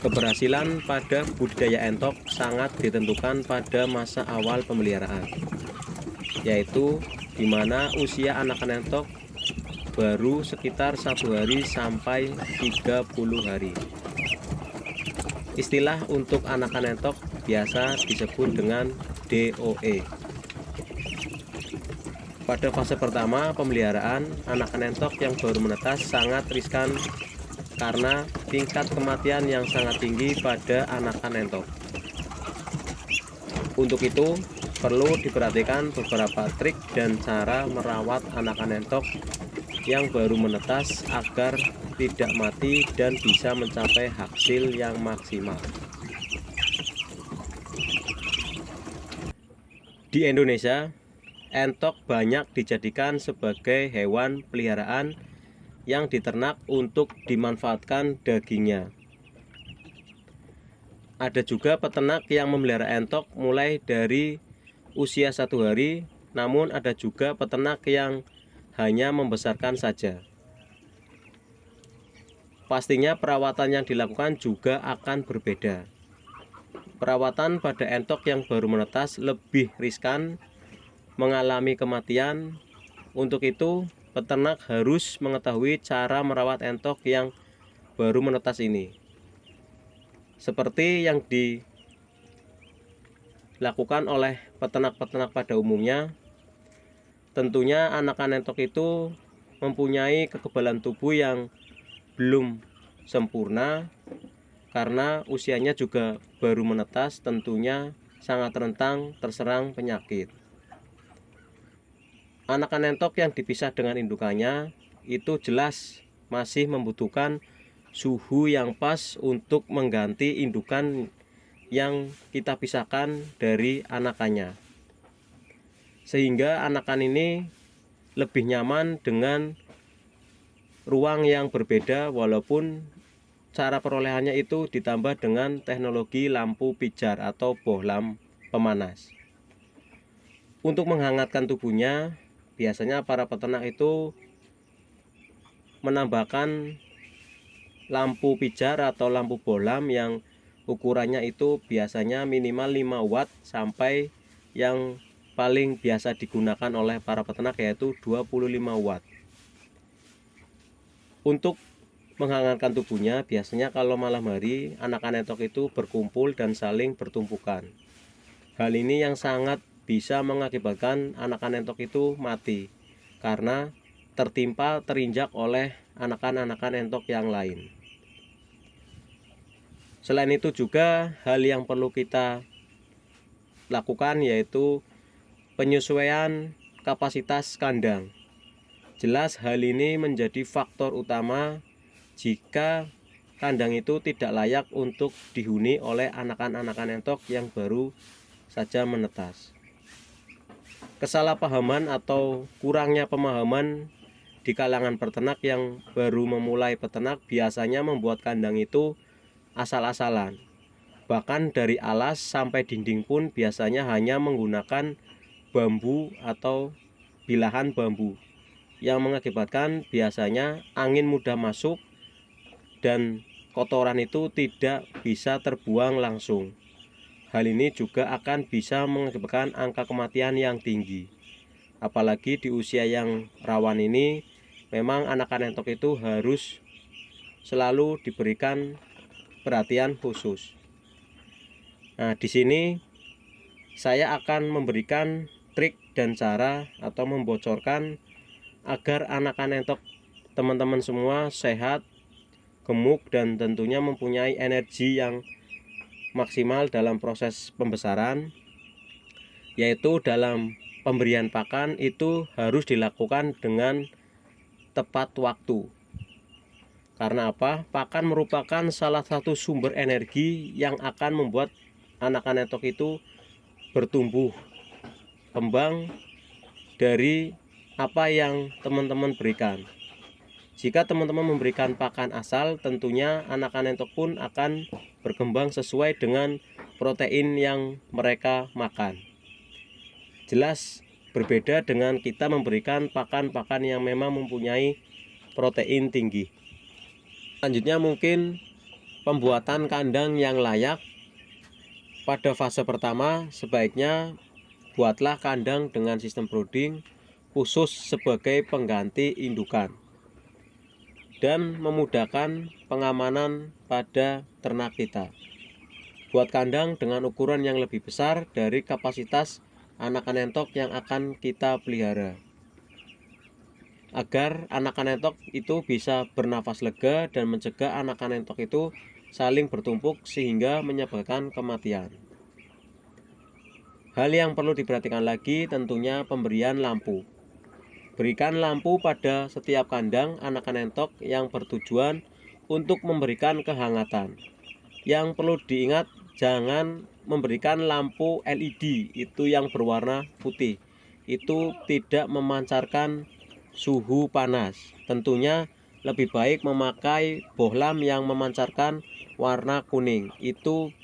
Keberhasilan pada budidaya entok sangat ditentukan pada masa awal pemeliharaan, yaitu di mana usia anakan entok baru sekitar 1 hari sampai 30 hari. Istilah untuk anakan entok biasa disebut dengan DOE. Pada fase pertama pemeliharaan, anakan entok yang baru menetas sangat riskan karena tingkat kematian yang sangat tinggi pada anakan entok. Untuk itu, perlu diperhatikan beberapa trik dan cara merawat anakan entok yang baru menetas agar tidak mati dan bisa mencapai hasil yang maksimal. Di Indonesia, entok banyak dijadikan sebagai hewan peliharaan yang diternak untuk dimanfaatkan dagingnya. Ada juga peternak yang memelihara entok mulai dari usia 1 hari, namun ada juga peternak yang hanya membesarkan saja. Pastinya perawatan yang dilakukan juga akan berbeda. Perawatan pada entok yang baru menetas lebih riskan mengalami kematian. Untuk itu, peternak harus mengetahui cara merawat entok yang baru menetas ini. Seperti yang dilakukan oleh peternak-peternak pada umumnya, tentunya anakan entok itu mempunyai kekebalan tubuh yang belum sempurna karena usianya juga baru menetas, tentunya sangat rentan terserang penyakit. Anakan entok yang dipisah dengan indukannya itu jelas masih membutuhkan suhu yang pas untuk mengganti indukan yang kita pisahkan dari anakannya, sehingga anakan ini lebih nyaman dengan ruang yang berbeda, walaupun cara perolehannya itu ditambah dengan teknologi lampu pijar atau bohlam pemanas. Untuk menghangatkan tubuhnya, biasanya para peternak itu menambahkan lampu pijar atau lampu bohlam yang ukurannya itu biasanya minimal 5 watt sampai yang paling biasa digunakan oleh para peternak yaitu 25 watt. Untuk menghangatkan tubuhnya, biasanya kalau malam hari anakan entok itu berkumpul dan saling bertumpukan. Hal ini yang sangat bisa mengakibatkan anakan entok itu mati karena terinjak oleh anakan-anakan entok yang lain. Selain itu juga hal yang perlu kita lakukan yaitu penyesuaian kapasitas kandang. Jelas hal ini menjadi faktor utama jika kandang itu tidak layak untuk dihuni oleh anakan-anakan entok yang baru saja menetas. Kesalahpahaman atau kurangnya pemahaman di kalangan peternak yang baru memulai peternak biasanya membuat kandang itu asal-asalan. Bahkan dari alas sampai dinding pun biasanya hanya menggunakan bambu atau bilahan bambu, yang mengakibatkan biasanya angin mudah masuk dan kotoran itu tidak bisa terbuang langsung. Hal ini juga akan bisa mengakibatkan angka kematian yang tinggi. Apalagi di usia yang rawan ini, memang anakan entok itu harus selalu diberikan perhatian khusus. Nah, di sini saya akan memberikan trik dan cara atau membocorkan agar anakan entok teman-teman semua sehat, gemuk, dan tentunya mempunyai energi yang maksimal dalam proses pembesaran, yaitu dalam pemberian pakan itu harus dilakukan dengan tepat waktu. Karena apa? Pakan merupakan salah satu sumber energi yang akan membuat anakan entok itu bertumbuh kembang dari apa yang teman-teman berikan. Jika teman-teman memberikan pakan asal, tentunya anakan entok pun akan berkembang sesuai dengan protein yang mereka makan. Jelas berbeda dengan kita memberikan pakan-pakan yang memang mempunyai protein tinggi. Selanjutnya mungkin Pembuatan kandang yang layak. Pada fase pertama, sebaiknya buatlah kandang dengan sistem brooding khusus sebagai pengganti indukan dan memudahkan pengamanan pada ternak kita. Buat kandang dengan ukuran yang lebih besar dari kapasitas anakan entok yang akan kita pelihara, agar anakan entok itu bisa bernafas lega dan mencegah anakan entok itu saling bertumpuk sehingga menyebabkan kematian. Hal yang perlu diperhatikan lagi tentunya pemberian lampu. Berikan lampu pada setiap kandang anakan entok yang bertujuan untuk memberikan kehangatan. Yang perlu diingat, jangan memberikan lampu LED itu yang berwarna putih. Itu tidak memancarkan suhu panas. Tentunya lebih baik memakai bohlam yang memancarkan warna kuning. Itu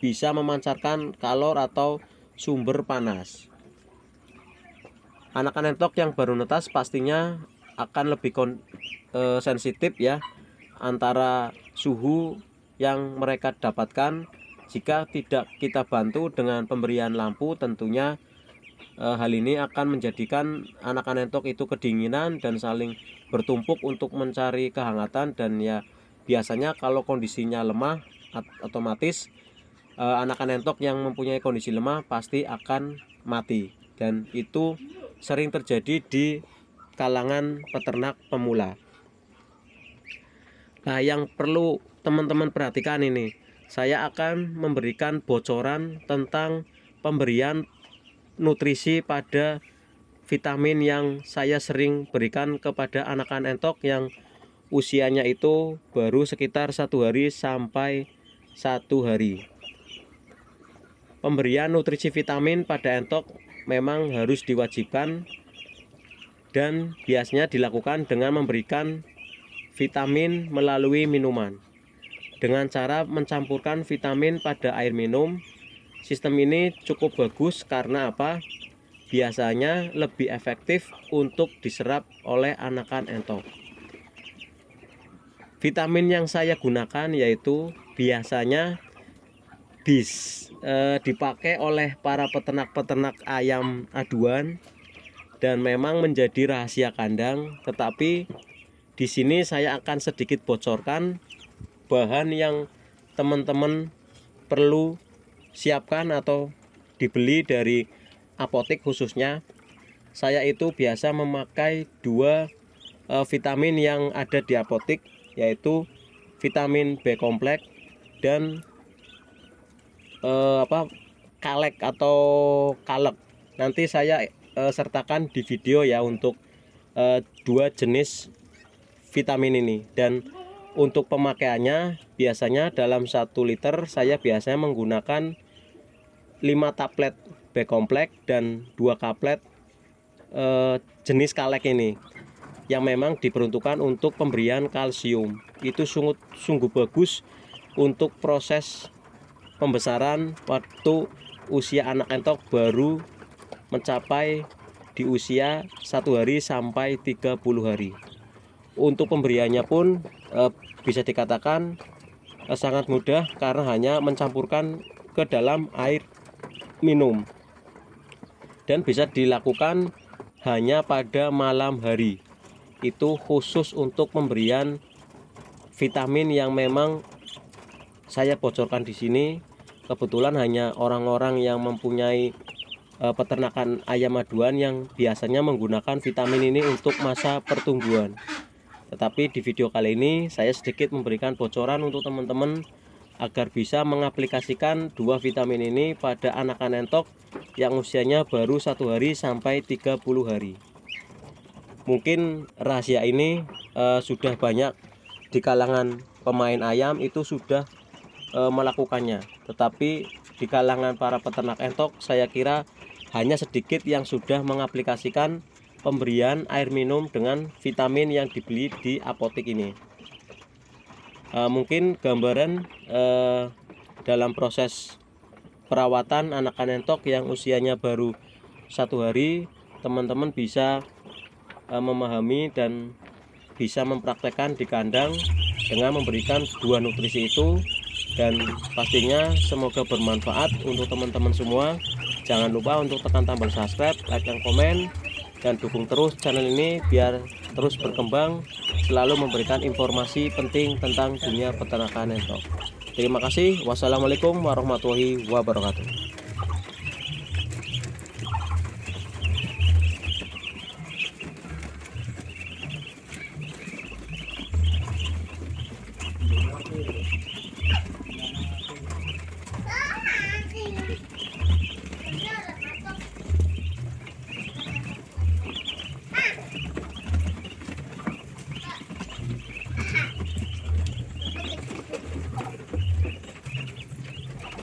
bisa memancarkan kalor atau sumber panas. Anakan entok yang baru netas pastinya akan lebih sensitif ya antara suhu yang mereka dapatkan. Jika tidak kita bantu dengan pemberian lampu, tentunya hal ini akan menjadikan anakan entok itu kedinginan dan saling bertumpuk untuk mencari kehangatan. Dan ya biasanya kalau kondisinya lemah, otomatis anakan entok yang mempunyai kondisi lemah pasti akan mati, dan itu sering terjadi di kalangan peternak pemula. Nah, yang perlu teman-teman perhatikan ini, saya akan memberikan bocoran tentang pemberian nutrisi pada vitamin yang saya sering berikan kepada anakan entok yang usianya itu baru sekitar 1 hari sampai 1 hari. Pemberian nutrisi vitamin pada entok memang harus diwajibkan dan biasanya dilakukan dengan memberikan vitamin melalui minuman dengan cara mencampurkan vitamin pada air minum. Sistem ini cukup bagus karena apa? Biasanya lebih efektif untuk diserap oleh anakan entok. Vitamin yang saya gunakan yaitu biasanya dipakai oleh para peternak-peternak ayam aduan dan memang menjadi rahasia kandang. Tetapi di sini saya akan sedikit bocorkan bahan yang teman-teman perlu siapkan atau dibeli dari apotek khususnya. Saya itu biasa memakai 2 vitamin yang ada di apotek, yaitu vitamin B kompleks dan kalek atau kalek. Nanti saya sertakan di video ya untuk 2 jenis vitamin ini. Dan untuk pemakaiannya biasanya dalam 1 liter saya biasanya menggunakan 5 tablet B kompleks dan 2 kaplet jenis kalek ini yang memang diperuntukkan untuk pemberian kalsium. Itu sungguh bagus untuk proses pembesaran waktu usia anak entok baru mencapai di usia 1 hari sampai 30 hari. Untuk pemberiannya pun bisa dikatakan sangat mudah karena hanya mencampurkan ke dalam air minum dan bisa dilakukan hanya pada malam hari. Itu khusus untuk pemberian vitamin yang memang saya bocorkan di sini. Kebetulan hanya orang-orang yang mempunyai peternakan ayam aduan yang biasanya menggunakan vitamin ini untuk masa pertumbuhan. Tetapi di video kali ini saya sedikit memberikan bocoran untuk teman-teman agar bisa mengaplikasikan 2 vitamin ini pada anakan entok yang usianya baru 1 hari sampai 30 hari. Mungkin rahasia ini sudah banyak di kalangan pemain ayam itu sudah melakukannya, tetapi di kalangan para peternak entok saya kira hanya sedikit yang sudah mengaplikasikan pemberian air minum dengan vitamin yang dibeli di apotek ini. Mungkin gambaran dalam proses perawatan anakan entok yang usianya baru 1 hari, teman-teman bisa memahami dan bisa mempraktekkan di kandang dengan memberikan buah nutrisi itu. Dan pastinya semoga bermanfaat untuk teman-teman semua. Jangan lupa untuk tekan tombol subscribe, like, dan komen, dan dukung terus channel ini biar terus berkembang, selalu memberikan informasi penting tentang dunia peternakan entok. Terima kasih. Wassalamualaikum warahmatullahi wabarakatuh.